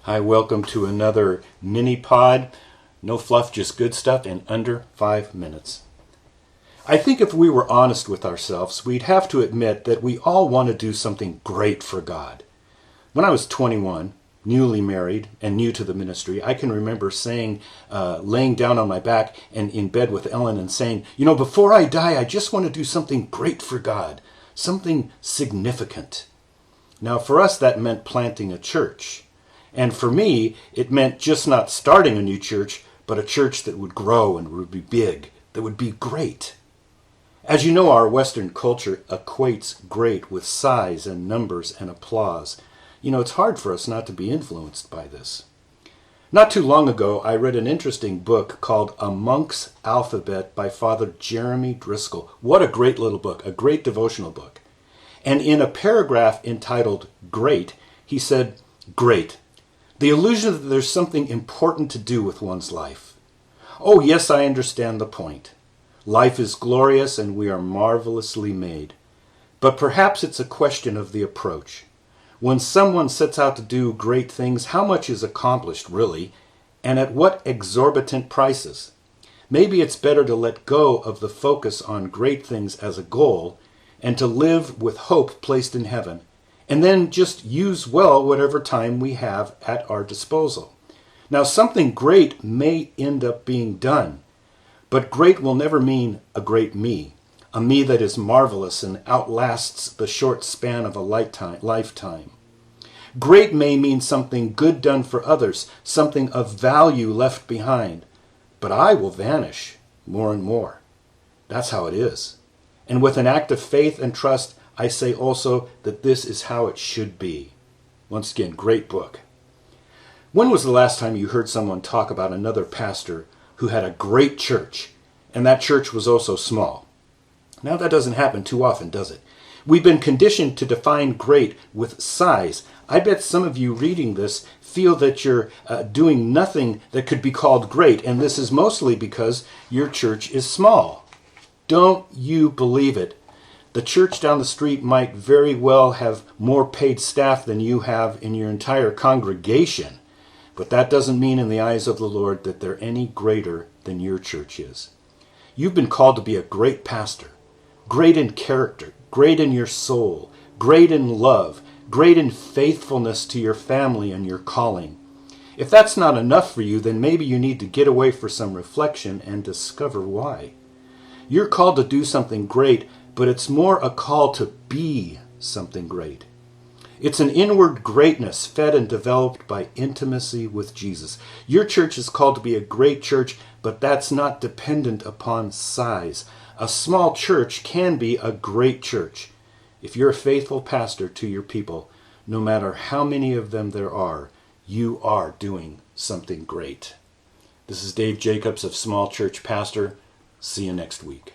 Hi, welcome to another mini pod. No fluff, just good stuff in under 5 minutes. I think if we were honest with ourselves, we'd have to admit that we all want to do something great for God. When I was 21, newly married and new to the ministry, I can remember saying, laying down on my back and in bed with Ellen and saying, before I die, I just want to do something great for God, something significant. Now, for us, that meant planting a church. And for me, it meant just not starting a new church, but a church that would grow and would be big, that would be great. As you know, our Western culture equates great with size and numbers and applause. It's hard for us not to be influenced by this. Not too long ago, I read an interesting book called A Monk's Alphabet by Father Jeremy Driscoll. What a great little book, a great devotional book. And in a paragraph entitled Great, he said, "Great. The illusion that there's something important to do with one's life. Oh, yes, I understand the point. Life is glorious and we are marvelously made. But perhaps it's a question of the approach. When someone sets out to do great things, how much is accomplished, really, and at what exorbitant prices? Maybe it's better to let go of the focus on great things as a goal and to live with hope placed in heaven, and then just use well whatever time we have at our disposal. Now, something great may end up being done, but great will never mean a great me, a me that is marvelous and outlasts the short span of a lifetime. Great may mean something good done for others, something of value left behind, but I will vanish more and more. That's how it is. And with an act of faith and trust, I say also that this is how it should be." Once again, great book. When was the last time you heard someone talk about another pastor who had a great church, and that church was also small? Now that doesn't happen too often, does it? We've been conditioned to define great with size. I bet some of you reading this feel that you're doing nothing that could be called great, and this is mostly because your church is small. Don't you believe it? The church down the street might very well have more paid staff than you have in your entire congregation, but that doesn't mean in the eyes of the Lord that they're any greater than your church is. You've been called to be a great pastor, great in character, great in your soul, great in love, great in faithfulness to your family and your calling. If that's not enough for you, then maybe you need to get away for some reflection and discover why. You're called to do something great, but it's more a call to be something great. It's an inward greatness fed and developed by intimacy with Jesus. Your church is called to be a great church, but that's not dependent upon size. A small church can be a great church. If you're a faithful pastor to your people, no matter how many of them there are, you are doing something great. This is Dave Jacobs of Small Church Pastor. See you next week.